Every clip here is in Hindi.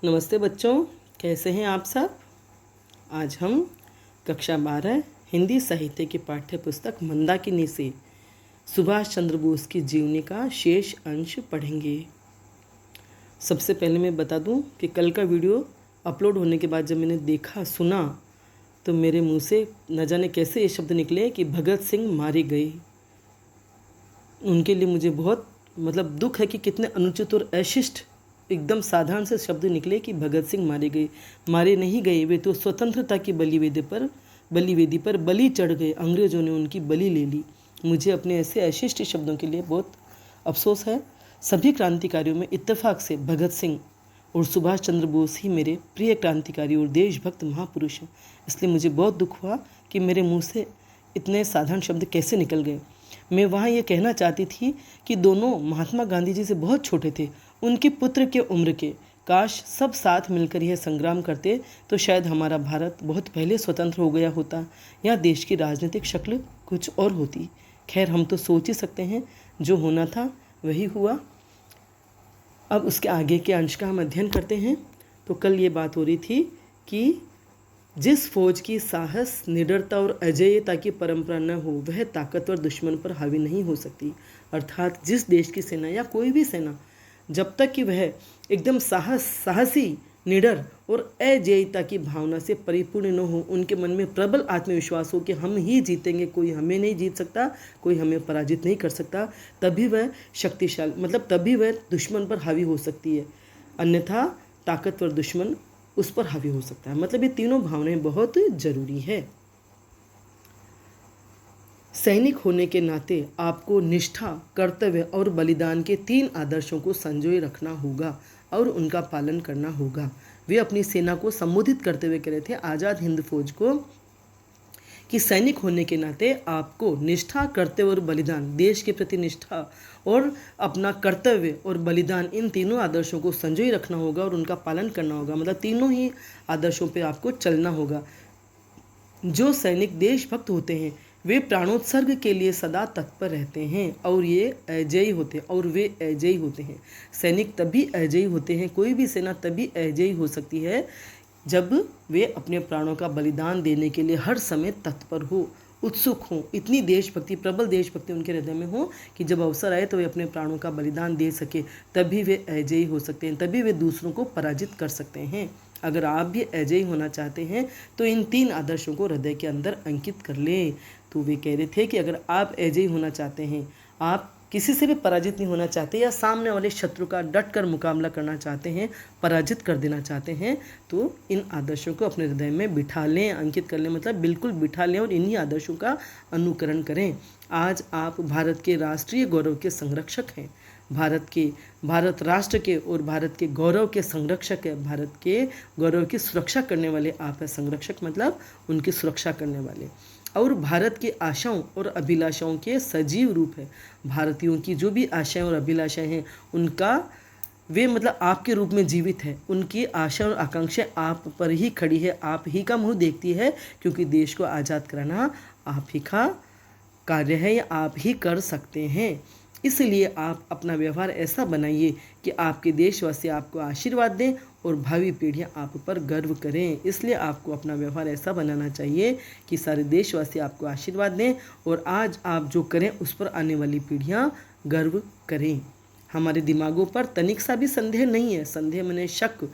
नमस्ते बच्चों, कैसे हैं आप सब। आज हम कक्षा 12 हिंदी साहित्य की पाठ्य पुस्तक मंदाकिनी से सुभाष चंद्र बोस की जीवनी का शेष अंश पढ़ेंगे। सबसे पहले मैं बता दूं कि कल का वीडियो अपलोड होने के बाद जब मैंने देखा सुना तो मेरे मुंह से न जाने कैसे ये शब्द निकले कि भगत सिंह मारे गए। उनके लिए मुझे बहुत दुख है कि कितने अनुचित और अशिष्ट एकदम साधारण से शब्द निकले कि भगत सिंह मारे गए। मारे नहीं गए, वे तो स्वतंत्रता की बलिवेदी पर बलि चढ़ गए। अंग्रेजों ने उनकी बलि ले ली। मुझे अपने ऐसे अशिष्ट शब्दों के लिए बहुत अफसोस है। सभी क्रांतिकारियों में इत्तेफाक से भगत सिंह और सुभाष चंद्र बोस ही मेरे प्रिय क्रांतिकारी और देशभक्त महापुरुष हैं। इसलिए मुझे बहुत दुख हुआ कि मेरे मुँह से इतने साधारण शब्द कैसे निकल गए। मैं वहाँ ये कहना चाहती थी कि दोनों महात्मा गांधी जी से बहुत छोटे थे, उनके पुत्र के उम्र के। काश सब साथ मिलकर यह संग्राम करते तो शायद हमारा भारत बहुत पहले स्वतंत्र हो गया होता या देश की राजनीतिक शक्ल कुछ और होती। खैर, हम तो सोच ही सकते हैं, जो होना था वही हुआ। अब उसके आगे के अंश का हम अध्ययन करते हैं। तो कल ये बात हो रही थी कि जिस फौज की साहस, निडरता और अजेयता की परंपरा न हो वह ताकतवर दुश्मन पर हावी नहीं हो सकती। अर्थात जिस देश की सेना या कोई भी सेना जब तक कि वह एकदम साहसी, निडर और अजेयता की भावना से परिपूर्ण न हो, उनके मन में प्रबल आत्मविश्वास हो कि हम ही जीतेंगे, कोई हमें नहीं जीत सकता, कोई हमें पराजित नहीं कर सकता, तभी वह शक्तिशाली तभी वह दुश्मन पर हावी हो सकती है। अन्यथा ताकतवर दुश्मन उस पर हावी हो सकता है। ये तीनों भावनाएं बहुत जरूरी है। सैनिक होने के नाते आपको निष्ठा, कर्तव्य और बलिदान के 3 आदर्शों को संजोए रखना होगा और उनका पालन करना होगा। वे अपनी सेना को संबोधित करते हुए कह रहे थे, आज़ाद हिंद फौज को, कि सैनिक होने के नाते आपको निष्ठा, कर्तव्य और बलिदान, देश के प्रति निष्ठा और अपना कर्तव्य और बलिदान, इन तीनों आदर्शों को संजोए रखना होगा और उनका पालन करना होगा। तीनों ही आदर्शों पे आपको चलना होगा। जो सैनिक देशभक्त होते हैं वे प्राणोत्सर्ग के लिए सदा तत्पर रहते हैं और वे अजेयी होते हैं। सैनिक तभी अजेयी होते हैं, कोई भी सेना तभी अजेयी हो सकती है जब वे अपने प्राणों का बलिदान देने के लिए हर समय तत्पर हो, उत्सुक हो, इतनी देशभक्ति, प्रबल देशभक्ति उनके हृदय में हो कि जब अवसर आए तो वे अपने प्राणों का बलिदान दे सके। तभी वे अजेयी हो सकते हैं, तभी वे दूसरों को पराजित कर सकते हैं। अगर आप भी अजेयी होना चाहते हैं तो इन 3 आदर्शों को हृदय के अंदर अंकित कर लें। तो वे कह रहे थे कि अगर आप अजेयी होना चाहते हैं, आप किसी से भी पराजित नहीं होना चाहते या सामने वाले शत्रु का डटकर मुकाबला करना चाहते हैं, पराजित कर देना चाहते हैं, तो इन आदर्शों को अपने हृदय में बिठा लें, अंकित कर लें, बिल्कुल बिठा लें और इन्हीं आदर्शों का अनुकरण करें। आज आप भारत के राष्ट्रीय गौरव के संरक्षक हैं, भारत राष्ट्र के और भारत के गौरव के संरक्षक है। भारत के गौरव की सुरक्षा करने वाले आप हैं। संरक्षक उनकी सुरक्षा करने वाले, और भारत की आशाओं और अभिलाषाओं के सजीव रूप है। भारतीयों की जो भी आशाएं और अभिलाषाएं हैं उनका वे आपके रूप में जीवित है। उनकी आशा और आकांक्षाएं आप पर ही खड़ी है, आप ही का मुँह देखती है, क्योंकि देश को आज़ाद कराना आप ही का कार्य है या आप ही कर सकते हैं। इसलिए आप अपना व्यवहार ऐसा बनाइए कि आपके देशवासी आपको आशीर्वाद दें और भावी पीढ़ियां आप पर गर्व करें। इसलिए आपको अपना व्यवहार ऐसा बनाना चाहिए कि सारे देशवासी आपको आशीर्वाद दें और आज आप जो करें उस पर आने वाली पीढ़ियां गर्व करें। हमारे दिमागों पर तनिक सा भी संदेह नहीं है, संदेह माने शक,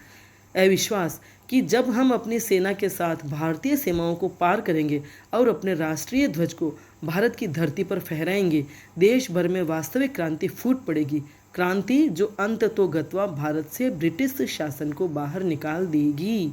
अविश्वास, कि जब हम अपनी सेना के साथ भारतीय सीमाओं को पार करेंगे और अपने राष्ट्रीय ध्वज को भारत की धरती पर फहराएंगे, देश भर में वास्तविक क्रांति फूट पड़ेगी। क्रांति जो अंततोगत्वा भारत से ब्रिटिश शासन को बाहर निकाल देगी।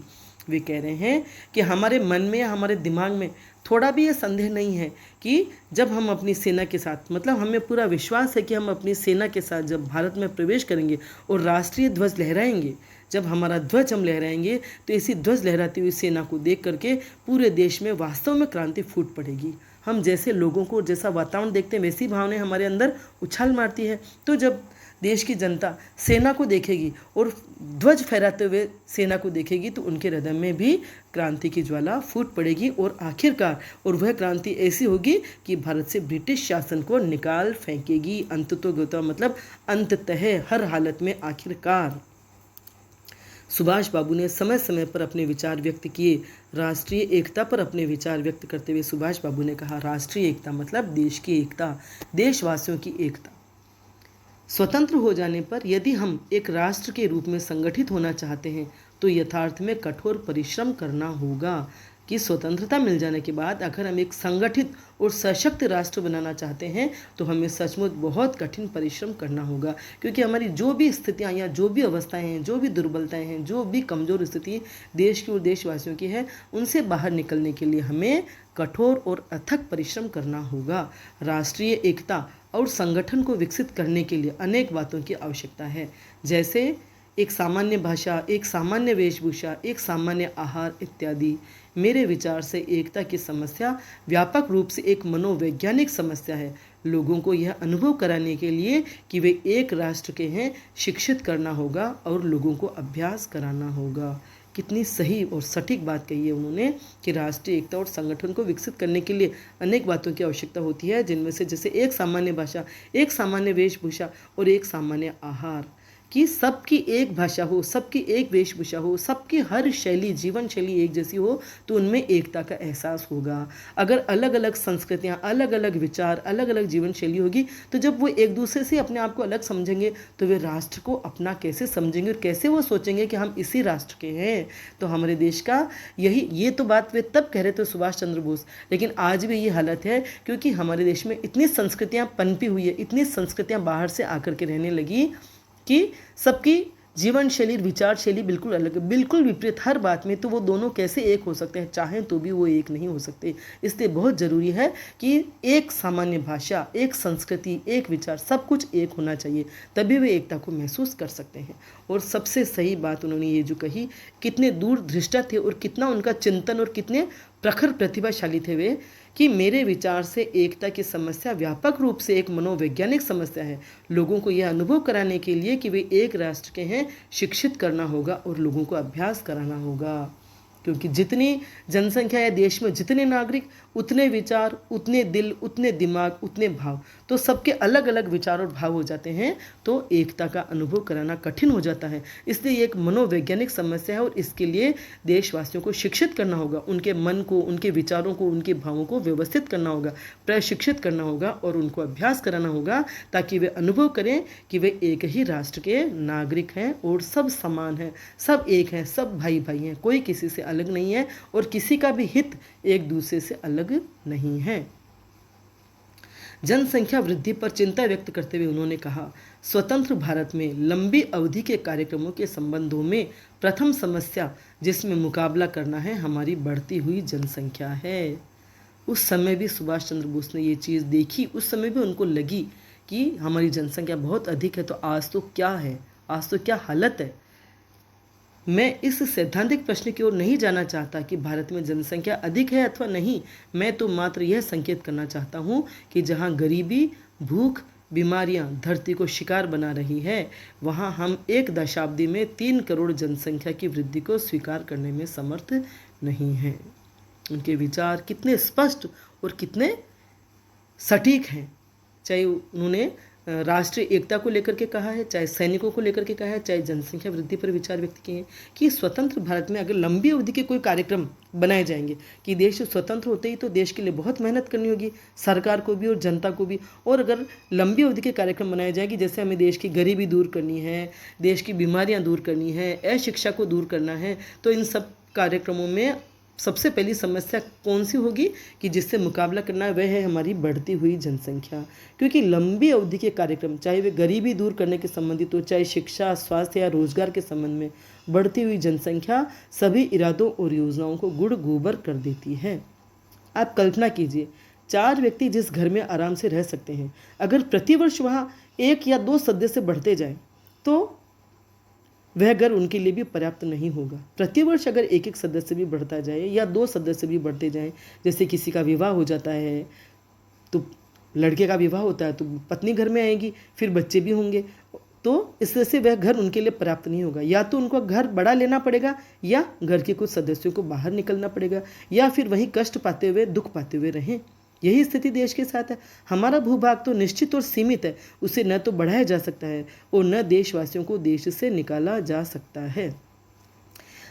वे कह रहे हैं कि हमारे मन में या हमारे दिमाग में थोड़ा भी ये संदेह नहीं है कि जब हम अपनी सेना के साथ, हमें पूरा विश्वास है कि हम अपनी सेना के साथ जब भारत में प्रवेश करेंगे और राष्ट्रीय ध्वज लहराएंगे, जब हमारा ध्वज हम लहराएंगे तो इसी ध्वज लहराती हुई सेना को देख करके पूरे देश में वास्तव में क्रांति फूट पड़ेगी। हम जैसे लोगों को जैसा वातावरण देखते हैं वैसी भावनाएं हमारे अंदर उछाल मारती है। तो जब देश की जनता सेना को देखेगी और ध्वज फहराते हुए सेना को देखेगी तो उनके हृदय में भी क्रांति की ज्वाला फूट पड़ेगी और आखिरकार वह क्रांति ऐसी होगी कि भारत से ब्रिटिश शासन को निकाल फेंकेगी। अंततः हर हालत में आखिरकार। सुभाष बाबू ने समय समय पर अपने विचार व्यक्त किए। राष्ट्रीय एकता पर अपने विचार व्यक्त करते हुए सुभाष बाबू ने कहा, राष्ट्रीय एकता मतलब देश की एकता, देशवासियों की एकता। स्वतंत्र हो जाने पर यदि हम एक राष्ट्र के रूप में संगठित होना चाहते हैं तो यथार्थ में कठोर परिश्रम करना होगा। कि स्वतंत्रता मिल जाने के बाद अगर हम एक संगठित और सशक्त राष्ट्र बनाना चाहते हैं तो हमें सचमुच बहुत कठिन परिश्रम करना होगा, क्योंकि हमारी जो भी स्थितियां या जो भी अवस्थाएं हैं, जो भी दुर्बलताएं हैं, जो भी कमज़ोर स्थिति देश की और देशवासियों की है, उनसे बाहर निकलने के लिए हमें कठोर और अथक परिश्रम करना होगा। राष्ट्रीय एकता और संगठन को विकसित करने के लिए अनेक बातों की आवश्यकता है, जैसे एक सामान्य भाषा, एक सामान्य वेशभूषा, एक सामान्य आहार इत्यादि। मेरे विचार से एकता की समस्या व्यापक रूप से एक मनोवैज्ञानिक समस्या है। लोगों को यह अनुभव कराने के लिए कि वे एक राष्ट्र के हैं शिक्षित करना होगा और लोगों को अभ्यास कराना होगा। कितनी सही और सटीक बात कही है उन्होंने कि राष्ट्रीय एकता और संगठन को विकसित करने के लिए अनेक बातों की आवश्यकता होती है, जिनमें से जैसे एक सामान्य भाषा, एक सामान्य वेशभूषा और एक सामान्य आहार। कि सबकी एक भाषा हो, सबकी एक वेशभूषा हो, सबकी हर शैली, जीवन शैली एक जैसी हो तो उनमें एकता का एहसास होगा। अगर अलग अलग संस्कृतियाँ, अलग अलग विचार, अलग अलग जीवन शैली होगी तो जब वो एक दूसरे से अपने आप को अलग समझेंगे तो वे राष्ट्र को अपना कैसे समझेंगे और कैसे वो सोचेंगे कि हम इसी राष्ट्र के हैं। तो हमारे देश का ये तो बात वे तब कह रहे थे सुभाष चंद्र बोस, लेकिन आज भी ये हालत है, क्योंकि हमारे देश में इतनी संस्कृतियाँ पनपी हुई है, इतनी संस्कृतियाँ बाहर से आकर के रहने लगी कि सबकी जीवन शैली, विचार शैली बिल्कुल अलग है, बिल्कुल विपरीत हर बात में। तो वो दोनों कैसे एक हो सकते हैं? चाहें तो भी वो एक नहीं हो सकते। इसलिए बहुत ज़रूरी है कि एक सामान्य भाषा, एक संस्कृति, एक विचार, सब कुछ एक होना चाहिए, तभी वे एकता को महसूस कर सकते हैं। और सबसे सही बात उन्होंने ये जो कही, कितने दूरदृष्टा थे और कितना उनका चिंतन और कितने प्रखर प्रतिभाशाली थे वे, कि मेरे विचार से एकता की समस्या व्यापक रूप से एक मनोवैज्ञानिक समस्या है। लोगों को यह अनुभव कराने के लिए कि वे एक राष्ट्र के हैं शिक्षित करना होगा और लोगों को अभ्यास कराना होगा। क्योंकि जितनी जनसंख्या है देश में, जितने नागरिक, उतने विचार, उतने दिल, उतने दिमाग, उतने भाव। तो सबके अलग अलग विचार और भाव हो जाते हैं तो एकता का अनुभव कराना कठिन हो जाता है। इसलिए एक मनोवैज्ञानिक समस्या है और इसके लिए देशवासियों को शिक्षित करना होगा, उनके मन को, उनके विचारों को, उनके भावों को व्यवस्थित करना होगा, प्रशिक्षित करना होगा और उनको अभ्यास कराना होगा, ताकि वे अनुभव करें कि वे एक ही राष्ट्र के नागरिक हैं और सब समान हैं, सब एक हैं, सब भाई भाई हैं, कोई किसी से अलग नहीं है और किसी का भी हित एक दूसरे से अलग नहीं है। जनसंख्या वृद्धि पर चिंता व्यक्त करते हुए उन्होंने कहा, स्वतंत्र भारत में लंबी अवधि के कार्यक्रमों के संबंधों में प्रथम समस्या जिसमें मुकाबला करना है हमारी बढ़ती हुई जनसंख्या है। उस समय भी सुभाष चंद्र बोस ने ये चीज़ देखी, उस समय भी उनको लगी कि हमारी जनसंख्या बहुत अधिक है, तो आज तो क्या है, आज तो क्या हालत है। मैं इस सैद्धांतिक प्रश्न की ओर नहीं जाना चाहता कि भारत में जनसंख्या अधिक है अथवा नहीं। मैं तो मात्र यह संकेत करना चाहता हूँ कि जहाँ गरीबी, भूख, बीमारियाँ धरती को शिकार बना रही है, वहाँ हम एक दशाब्दी में 3 करोड़ जनसंख्या की वृद्धि को स्वीकार करने में समर्थ नहीं हैं। उनके विचार कितने स्पष्ट और कितने सटीक हैं, चाहे उन्होंने राष्ट्रीय एकता को लेकर के कहा है, चाहे सैनिकों को लेकर के कहा है, चाहे जनसंख्या वृद्धि पर विचार व्यक्त किए हैं कि स्वतंत्र भारत में अगर लंबी अवधि के कोई कार्यक्रम बनाए जाएंगे कि देश स्वतंत्र होते ही तो देश के लिए बहुत मेहनत करनी होगी, सरकार को भी और जनता को भी। और अगर लंबी अवधि के कार्यक्रम बनाए जाएंगे, जैसे हमें देश की गरीबी दूर करनी है, देश की बीमारियाँ दूर करनी है, अशिक्षा को दूर करना है, तो इन सब कार्यक्रमों में सबसे पहली समस्या कौन सी होगी कि जिससे मुकाबला करना है, वह है हमारी बढ़ती हुई जनसंख्या। क्योंकि लंबी अवधि के कार्यक्रम, चाहे वे गरीबी दूर करने के संबंधित हो, चाहे शिक्षा, स्वास्थ्य या रोजगार के संबंध में, बढ़ती हुई जनसंख्या सभी इरादों और योजनाओं को गुड़ गोबर कर देती है। आप कल्पना कीजिए, 4 व्यक्ति जिस घर में आराम से रह सकते हैं, अगर प्रतिवर्ष वहाँ 1 या 2 सदस्य बढ़ते जाएं तो वह घर उनके लिए भी पर्याप्त नहीं होगा। प्रतिवर्ष अगर 1-1 सदस्य भी बढ़ता जाए या 2 सदस्य भी बढ़ते जाएं, जैसे किसी का विवाह हो जाता है तो लड़के का विवाह होता है तो पत्नी घर में आएगी, फिर बच्चे भी होंगे, तो इस तरह से वह घर उनके लिए पर्याप्त नहीं होगा। या तो उनको घर बड़ा लेना पड़ेगा या घर के कुछ सदस्यों को बाहर निकलना पड़ेगा, या फिर वहीं कष्ट पाते हुए, दुख पाते हुए रहें। यही स्थिति देश के साथ है। हमारा भूभाग तो निश्चित और सीमित है, उसे न तो बढ़ाया जा सकता है और न देशवासियों को देश से निकाला जा सकता है।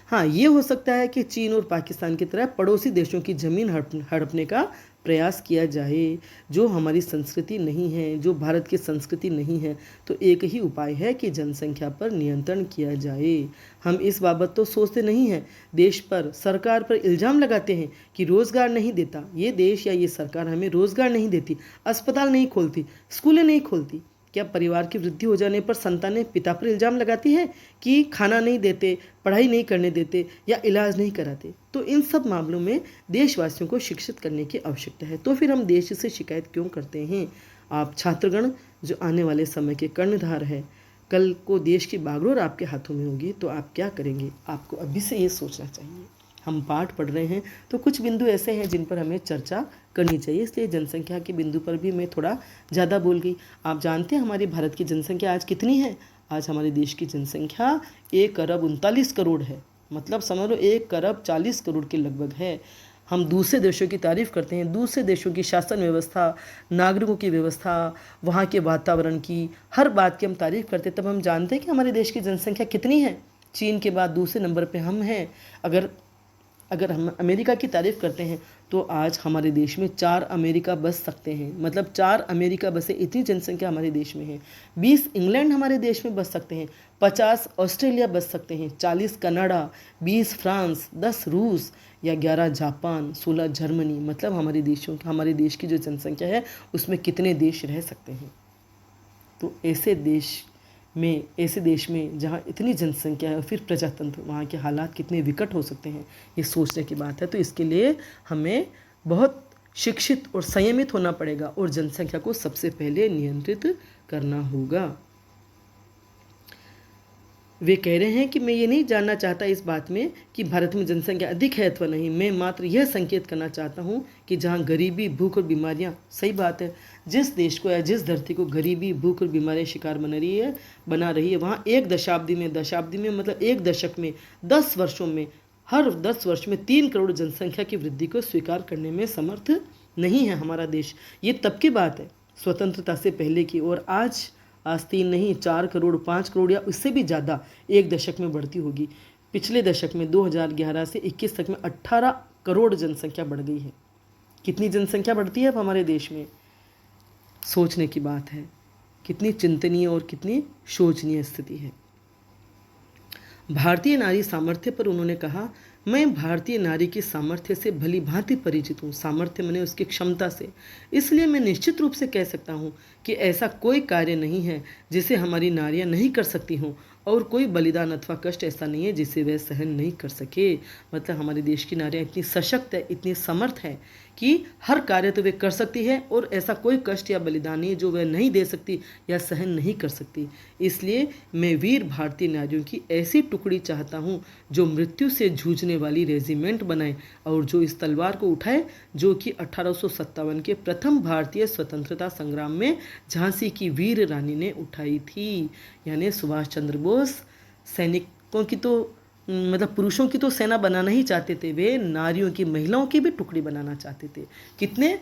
हाँ, ये हो सकता है कि चीन और पाकिस्तान की तरह पड़ोसी देशों की ज़मीन हड़पने का प्रयास किया जाए, जो हमारी संस्कृति नहीं है, जो भारत की संस्कृति नहीं है। तो एक ही उपाय है कि जनसंख्या पर नियंत्रण किया जाए। हम इस बाबत तो सोचते नहीं हैं, देश पर, सरकार पर इल्ज़ाम लगाते हैं कि रोज़गार नहीं देता ये देश या ये सरकार, हमें रोज़गार नहीं देती, अस्पताल नहीं खोलती, स्कूलें नहीं खोलती। क्या परिवार की वृद्धि हो जाने पर संतानें पिता पर इल्ज़ाम लगाती है कि खाना नहीं देते, पढ़ाई नहीं करने देते या इलाज नहीं कराते? तो इन सब मामलों में देशवासियों को शिक्षित करने की आवश्यकता है। तो फिर हम देश से शिकायत क्यों करते हैं? आप छात्रगण जो आने वाले समय के कर्णधार हैं, कल को देश की बागडोर आपके हाथों में होगी, तो आप क्या करेंगे? आपको अभी से ये सोचना चाहिए। हम पाठ पढ़ रहे हैं तो कुछ बिंदु ऐसे हैं जिन पर हमें चर्चा करनी चाहिए, इसलिए जनसंख्या के बिंदु पर भी मैं थोड़ा ज़्यादा बोल गई। आप जानते हैं हमारे भारत की जनसंख्या आज कितनी है? आज हमारे देश की जनसंख्या 1 अरब 39 करोड़ है। मतलब समझ लो 1 अरब 40 करोड़ के लगभग है। हम दूसरे देशों की तारीफ़ करते हैं, दूसरे देशों की शासन व्यवस्था, नागरिकों की व्यवस्था, वहाँ के वातावरण की, हर बात की हम तारीफ़ करते हैं, तब हम जानते हैं कि हमारे देश की जनसंख्या कितनी है। चीन के बाद दूसरे नंबर पे हम हैं। अगर हम अमेरिका की तारीफ़ करते हैं तो आज हमारे देश में 4 अमेरिका बस सकते हैं। मतलब 4 अमेरिका बसें, इतनी जनसंख्या हमारे देश में है। 20 इंग्लैंड हमारे देश में बस सकते हैं, 50 ऑस्ट्रेलिया बस सकते हैं, 40 कनाडा, 20 फ्रांस, 10 रूस या 11 जापान, 16 जर्मनी। मतलब हमारे देश की जो जनसंख्या है उसमें कितने देश रह सकते हैं? तो ऐसे देश में जहाँ इतनी जनसंख्या है और फिर प्रजातंत्र, वहाँ के हालात कितने विकट हो सकते हैं, ये सोचने की बात है। तो इसके लिए हमें बहुत शिक्षित और संयमित होना पड़ेगा और जनसंख्या को सबसे पहले नियंत्रित करना होगा। वे कह रहे हैं कि मैं ये नहीं जानना चाहता इस बात में कि भारत में जनसंख्या अधिक है अथवा नहीं, मैं मात्र यह संकेत करना चाहता हूँ कि जहाँ गरीबी, भूख और बीमारियाँ, सही बात है, जिस देश को या जिस धरती को गरीबी, भूख और बीमारियाँ शिकार बना रही है, वहाँ एक दशाब्दी में मतलब एक दशक में, 10 वर्षों में, हर 10 वर्ष में 3 करोड़ जनसंख्या की वृद्धि को स्वीकार करने में समर्थ नहीं है हमारा देश। ये तब की बात है, स्वतंत्रता से पहले की। और आज 3 नहीं, 4 करोड़, 5 करोड़ या उससे भी ज़्यादा एक दशक में बढ़ती होगी। पिछले दशक में 2011 से 21 तक में 18 करोड़ जनसंख्या बढ़ गई है। कितनी जनसंख्या बढ़ती है अब हमारे देश में? सोचने की बात है, कितनी चिंतनीय और कितनी शोचनीय स्थिति है। भारतीय नारी सामर्थ्य पर उन्होंने कहा, मैं भारतीय नारी की सामर्थ्य से भली भांति परिचित हूँ। सामर्थ्य माने उसकी क्षमता से। इसलिए मैं निश्चित रूप से कह सकता हूँ कि ऐसा कोई कार्य नहीं है जिसे हमारी नारियाँ नहीं कर सकती हों, और कोई बलिदान अथवा कष्ट ऐसा नहीं है जिसे वह सहन नहीं कर सके। मतलब हमारे देश की नारियाँ इतनी सशक्त है, इतनी समर्थ है कि हर कार्य तो वे कर सकती है, और ऐसा कोई कष्ट या बलिदान नहीं जो वह नहीं दे सकती या सहन नहीं कर सकती। इसलिए मैं वीर भारतीय नारियों की ऐसी टुकड़ी चाहता हूँ जो मृत्यु से जूझने वाली रेजिमेंट बनाए और जो इस तलवार को उठाए जो कि 1857 के प्रथम भारतीय स्वतंत्रता संग्राम में झांसी की वीर रानी ने उठाई थी। यानी सुभाष चंद्र बोस सैनिकों की तो मतलब पुरुषों की तो सेना बनाना ही चाहते थे, वे नारियों की, महिलाओं की भी टुकड़ी बनाना चाहते थे। कितने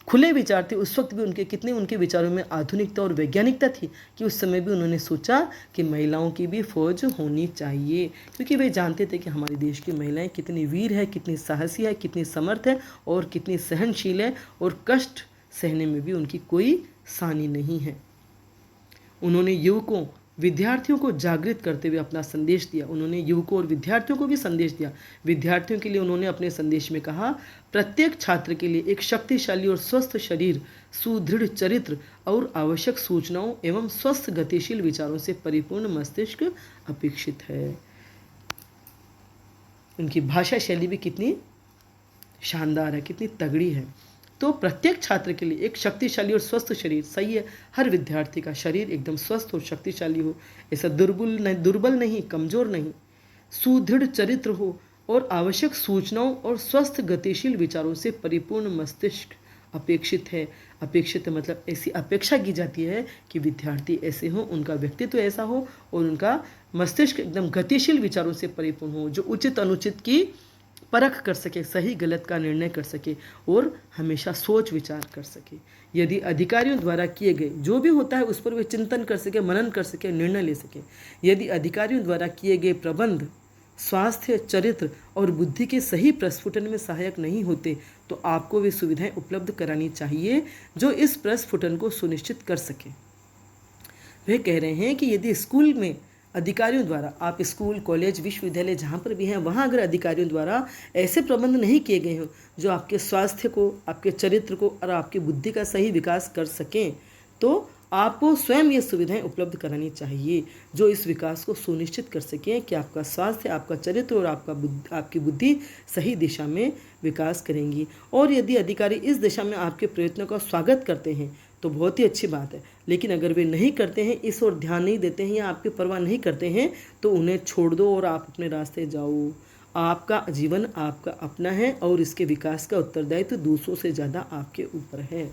खुले विचार थे उस वक्त भी उनके, कितने उनके विचारों में आधुनिकता और वैज्ञानिकता थी कि उस समय भी उन्होंने सोचा कि महिलाओं की भी फौज होनी चाहिए, क्योंकि वे जानते थे कि हमारे देश की महिलाएं कितनी वीर है, कितनी साहसी है, कितनी समर्थ है और कितनी सहनशील है, और कष्ट सहने में भी उनकी कोई सानी नहीं है। उन्होंने युवकों, विद्यार्थियों को जागृत करते हुए अपना संदेश दिया। उन्होंने युवकों और विद्यार्थियों को भी संदेश दिया। विद्यार्थियों के लिए उन्होंने अपने संदेश में कहा, प्रत्येक छात्र के लिए एक शक्तिशाली और स्वस्थ शरीर, सुदृढ़ चरित्र और आवश्यक सूचनाओं एवं स्वस्थ गतिशील विचारों से परिपूर्ण मस्तिष्क अपेक्षित है। उनकी भाषा शैली भी कितनी शानदार है, कितनी तगड़ी है। तो प्रत्येक छात्र के लिए एक शक्तिशाली और स्वस्थ शरीर, सही है, हर विद्यार्थी का शरीर एकदम स्वस्थ और शक्तिशाली हो, ऐसा दुर्बल नहीं, कमजोर नहीं, सुदृढ़ चरित्र हो और आवश्यक सूचनाओं और स्वस्थ गतिशील विचारों से परिपूर्ण मस्तिष्क अपेक्षित है। अपेक्षित मतलब ऐसी अपेक्षा की जाती है कि विद्यार्थी ऐसे हो, उनका व्यक्तित्व ऐसा हो और उनका मस्तिष्क एकदम गतिशील विचारों से परिपूर्ण हो, जो उचित अनुचित की परख कर सके, सही गलत का निर्णय कर सके और हमेशा सोच विचार कर सके। यदि अधिकारियों द्वारा किए गए जो भी होता है उस पर वे चिंतन कर सके, मनन कर सके, निर्णय ले सके। यदि अधिकारियों द्वारा किए गए प्रबंध स्वास्थ्य, चरित्र और बुद्धि के सही प्रस्फुटन में सहायक नहीं होते तो आपको वे सुविधाएं उपलब्ध करानी चाहिए जो इस प्रस्फुटन को सुनिश्चित कर सके। वे कह रहे हैं कि यदि स्कूल में अधिकारियों द्वारा, आप स्कूल, कॉलेज, विश्वविद्यालय जहाँ पर भी हैं वहाँ अगर अधिकारियों द्वारा ऐसे प्रबंध नहीं किए गए हों जो आपके स्वास्थ्य को, आपके चरित्र को और आपकी बुद्धि का सही विकास कर सकें, तो आपको स्वयं ये सुविधाएं उपलब्ध करानी चाहिए जो इस विकास को सुनिश्चित कर सकें कि आपका स्वास्थ्य, आपका चरित्र और आपकी बुद्धि सही दिशा में विकास करेंगी। और यदि अधिकारी इस दिशा में आपके प्रयत्नों का स्वागत करते हैं तो बहुत ही अच्छी बात है, लेकिन अगर वे नहीं करते हैं, इस ओर ध्यान नहीं देते हैं या आपकी परवाह नहीं करते हैं तो उन्हें छोड़ दो और आप अपने रास्ते जाओ। आपका जीवन आपका अपना है और इसके विकास का उत्तरदायित्व दूसरों से ज़्यादा आपके ऊपर है।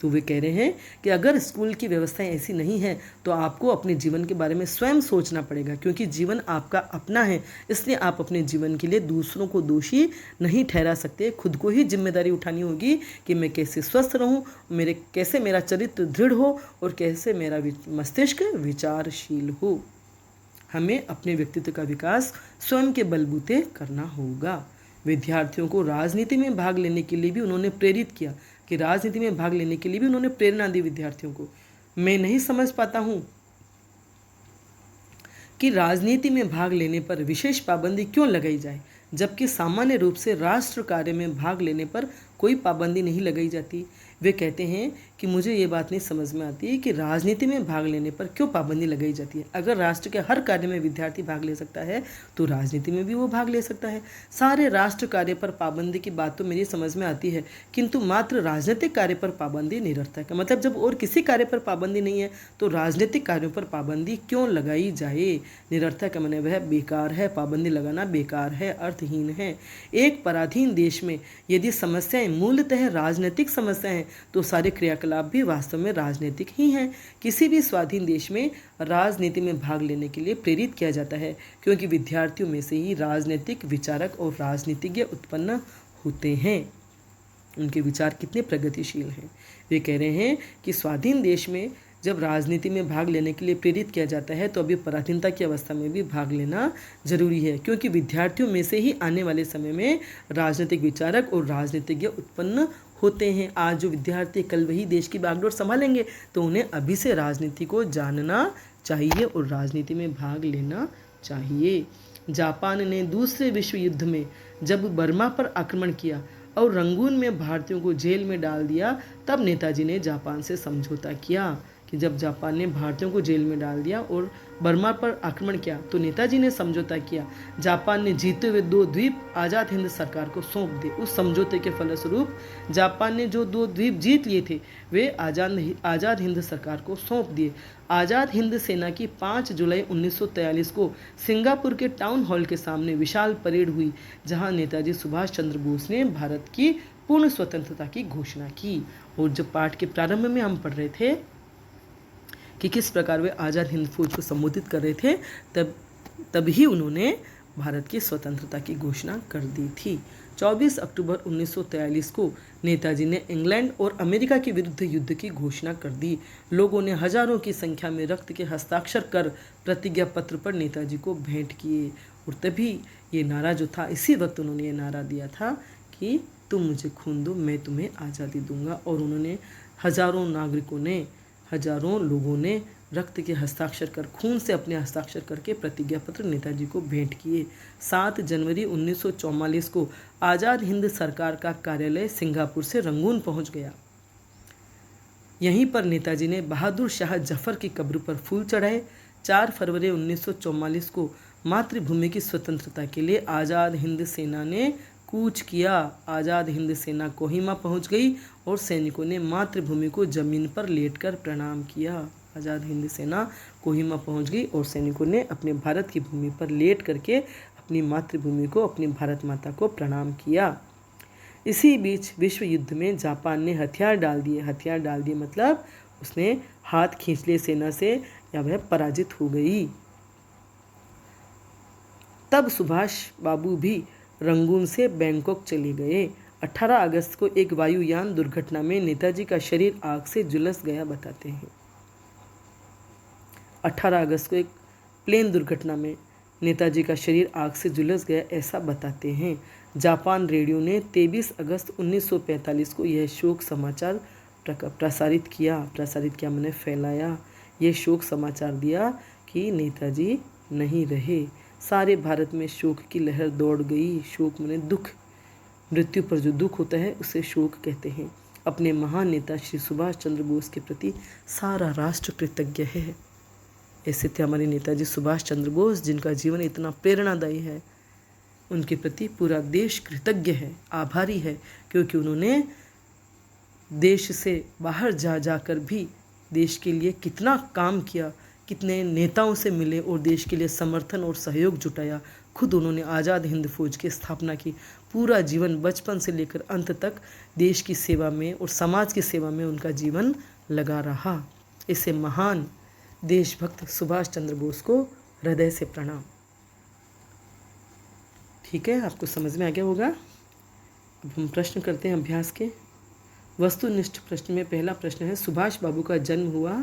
तो वे कह रहे हैं कि अगर स्कूल की व्यवस्थाएं ऐसी नहीं है तो आपको अपने जीवन के बारे में स्वयं सोचना पड़ेगा, क्योंकि जीवन आपका अपना है। इसलिए आप अपने जीवन के लिए दूसरों को दोषी नहीं ठहरा सकते। खुद को ही जिम्मेदारी उठानी होगी कि मैं कैसे स्वस्थ रहूं, कैसे मेरा चरित्र दृढ़ हो और कैसे मेरा मस्तिष्क विचारशील हो। हमें अपने व्यक्तित्व का विकास स्वयं के बलबूते करना होगा। विद्यार्थियों को राजनीति में भाग लेने के लिए भी उन्होंने प्रेरित किया कि राजनीति में भाग लेने के लिए भी उन्होंने प्रेरणा दी विद्यार्थियों को। मैं नहीं समझ पाता हूँ कि राजनीति में भाग लेने पर विशेष पाबंदी क्यों लगाई जाए, जबकि सामान्य रूप से राष्ट्र कार्य में भाग लेने पर कोई पाबंदी नहीं लगाई जाती। वे कहते हैं कि मुझे ये बात नहीं समझ में आती कि राजनीति में भाग लेने पर क्यों पाबंदी लगाई जाती है। अगर राष्ट्र के हर कार्य में विद्यार्थी भाग ले सकता है तो राजनीति में भी वो भाग ले सकता है। सारे राष्ट्र कार्य पर पाबंदी की बात तो मेरी समझ में आती है, किंतु मात्र राजनीतिक कार्य पर पाबंदी निरर्थक है। मतलब जब और किसी कार्य पर पाबंदी नहीं है तो राजनीतिक कार्यों पर पाबंदी क्यों लगाई जाए। निरर्थक है, मैंने वह बेकार है, पाबंदी लगाना बेकार है, अर्थहीन है। एक पराधीन देश में यदि समस्याएं मूलतः राजनीतिक समस्याएं तो सारे क्रियाकलाप भी वास्तव में राजनीतिक ही हैं। किसी भी स्वाधीन देश में राजनीति में भाग लेने के लिए प्रेरित किया जाता है क्योंकि विद्यार्थियों में से ही राजनीतिक विचारक और राजनीतिज्ञ उत्पन्न होते हैं। उनके विचार कितने प्रगतिशील हैं। वे कह रहे हैं कि स्वाधीन देश में जब राजनीति में भाग लेने के लिए प्रेरित किया जाता है तो अभी पराधीनता की अवस्था में भी भाग लेना जरूरी है, क्योंकि विद्यार्थियों में से ही आने वाले समय में राजनीतिक विचारक और राजनीतिज्ञ उत्पन्न होते हैं। आज जो विद्यार्थी कल वही देश की बागडोर संभालेंगे, तो उन्हें अभी से राजनीति को जानना चाहिए और राजनीति में भाग लेना चाहिए। जापान ने दूसरे विश्व युद्ध में जब बर्मा पर आक्रमण किया और रंगून में भारतीयों को जेल में डाल दिया, तब नेताजी ने जापान से समझौता किया कि जब जापान ने भारतीयों को जेल में डाल दिया और बर्मा पर आक्रमण किया तो नेताजी ने समझौता किया। जापान ने जीते हुए 2 द्वीप आज़ाद हिंद सरकार को सौंप दिए। उस समझौते के फलस्वरूप जापान ने जो 2 द्वीप जीत लिए थे वे आज़ाद हिंद सरकार को सौंप दिए। आज़ाद हिंद सेना की 5 जुलाई 1943 को सिंगापुर के टाउन हॉल के सामने विशाल परेड हुई, जहां नेताजी सुभाष चंद्र बोस ने भारत की पूर्ण स्वतंत्रता की घोषणा की। और जब पाठ के प्रारंभ में हम पढ़ रहे थे कि किस प्रकार वे आज़ाद हिंद फौज को संबोधित कर रहे थे, तब ही उन्होंने भारत की स्वतंत्रता की घोषणा कर दी थी। 24 अक्टूबर 1943 को नेताजी ने इंग्लैंड और अमेरिका के विरुद्ध युद्ध की घोषणा कर दी। लोगों ने हजारों की संख्या में रक्त के हस्ताक्षर कर प्रतिज्ञा पत्र पर नेताजी को भेंट किए। और तभी ये नारा जो था, इसी वक्त उन्होंने ये नारा दिया था कि तुम मुझे खून दो, मैं तुम्हें आज़ादी दूंगा। और उन्होंने हजारों लोगों ने रक्त के हस्ताक्षर कर, खून से अपने हस्ताक्षर करके प्रतिज्ञा पत्र नेताजी को भेंट किए। 7 जनवरी 1944 को आज़ाद हिंद सरकार का कार्यालय सिंगापुर से रंगून पहुंच गया। यहीं पर नेताजी ने बहादुर शाह जफर की कब्र पर फूल चढ़ाए। 4 फरवरी 1944 को मातृभूमि की स्वतंत्रता के लिए आज़ाद हिंद सेना ने कूच किया। आज़ाद हिंद सेना कोहिमा पहुंच गई और सैनिकों ने मातृभूमि को जमीन पर लेटकर प्रणाम किया। आज़ाद हिंद सेना कोहिमा पहुंच गई और सैनिकों ने अपने भारत की भूमि पर लेट करके अपनी मातृभूमि को, अपनी भारत माता को प्रणाम किया। इसी बीच विश्व युद्ध में जापान ने हथियार डाल दिए मतलब उसने हाथ खींच लिए सेना से या वह पराजित हो गई। तब सुभाष बाबू भी रंगून से बैंकॉक चले गए। 18 अगस्त को एक वायुयान दुर्घटना में नेताजी का शरीर आग से झुलस गया बताते हैं। 18 अगस्त को एक प्लेन दुर्घटना में नेताजी का शरीर आग से झुलस गया ऐसा बताते हैं। जापान रेडियो ने 23 अगस्त 1945 को यह शोक समाचार प्रसारित किया मैंने फैलाया। यह शोक समाचार दिया कि नेताजी नहीं रहे। सारे भारत में शोक की लहर दौड़ गई। शोक मैंने दुख, मृत्यु पर जो दुख होता है उसे शोक कहते हैं। अपने महान नेता श्री सुभाष चंद्र बोस के प्रति सारा राष्ट्र कृतज्ञ है। ऐसे थे हमारे नेताजी सुभाष चंद्र बोस, जिनका जीवन इतना प्रेरणादायी है। उनके प्रति पूरा देश कृतज्ञ है, आभारी है, क्योंकि उन्होंने देश से बाहर जाकर भी देश के लिए कितना काम किया, कितने नेताओं से मिले और देश के लिए समर्थन और सहयोग जुटाया। खुद उन्होंने आज़ाद हिंद फौज की स्थापना की। पूरा जीवन बचपन से लेकर अंत तक देश की सेवा में और समाज की सेवा में उनका जीवन लगा रहा। इसे महान देशभक्त सुभाष चंद्र बोस को हृदय से प्रणाम। ठीक है, आपको समझ में आ गया होगा। अब हम प्रश्न करते हैं अभ्यास के। वस्तुनिष्ठ प्रश्न में पहला प्रश्न है, सुभाष बाबू का जन्म हुआ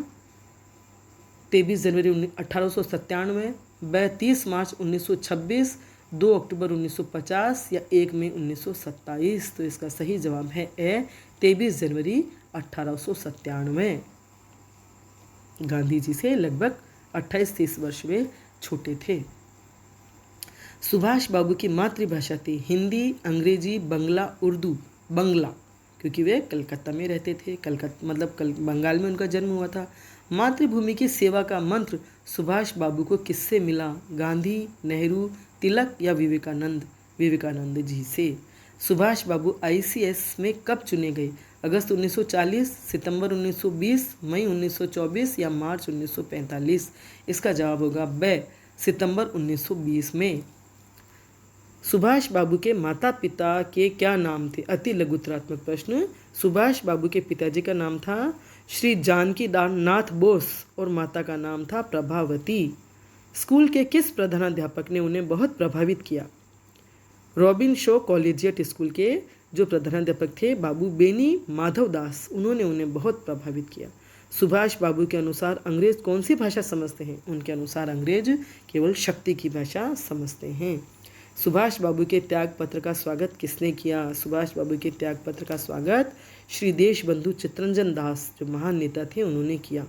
23 जनवरी 1897, 30 मार्च 1926, 2 अक्टूबर 1950 या 1 मई 1927। तो इसका सही जवाब है ए, 23 जनवरी 1897। गांधी जी से लगभग 28-30 वर्ष वे छोटे थे। सुभाष बाबू की मातृभाषा थी हिंदी, अंग्रेजी, बंगला, उर्दू। बंगला क्योंकि वे कलकत्ता में रहते थे। बंगाल में उनका जन्म हुआ था। मातृभूमि की सेवा का मंत्र सुभाष बाबू को किससे मिला? गांधी, नेहरू, तिलक या विवेकानंद? विवेकानंद जी से। सुभाष बाबू ICS में कब चुने गए? अगस्त 1940, सितंबर 1920, मई 1924 या मार्च 1945? इसका जवाब होगा ब, सितंबर 1920 में। सुभाष बाबू के माता पिता के क्या नाम थे? अति लघुतरात्मक प्रश्न। सुभाष बाबू के पिताजी का नाम था श्री जानकी नाथ बोस और माता का नाम था प्रभावती। स्कूल के किस प्रधानाध्यापक ने उन्हें बहुत प्रभावित किया? रॉबिन शो कॉलेजिएट स्कूल के जो प्रधानाध्यापक थे बाबू बेनी माधव दास, उन्होंने उन्हें बहुत प्रभावित किया। सुभाष बाबू के अनुसार अंग्रेज कौन सी भाषा समझते हैं? उनके अनुसार अंग्रेज केवल शक्ति की भाषा समझते हैं। सुभाष बाबू के त्याग पत्र का स्वागत किसने किया? सुभाष बाबू के त्याग पत्र का स्वागत श्री देशबंधु चित्तरंजन दास, जो महान नेता थे, उन्होंने किया।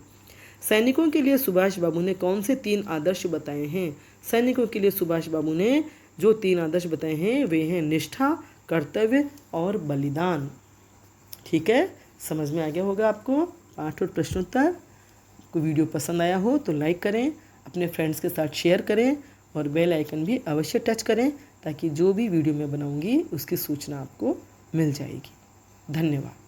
सैनिकों के लिए सुभाष बाबू ने कौन से 3 आदर्श बताए हैं? सैनिकों के लिए सुभाष बाबू ने जो 3 आदर्श बताए हैं वे हैं निष्ठा, कर्तव्य और बलिदान। ठीक है, समझ में आ गया होगा आपको 8 और प्रश्नोत्तर। को वीडियो पसंद आया हो तो लाइक करें, अपने फ्रेंड्स के साथ शेयर करें और बेल आइकन भी अवश्य टच करें, ताकि जो भी वीडियो मैं बनाऊंगी उसकी सूचना आपको मिल जाएगी। धन्यवाद।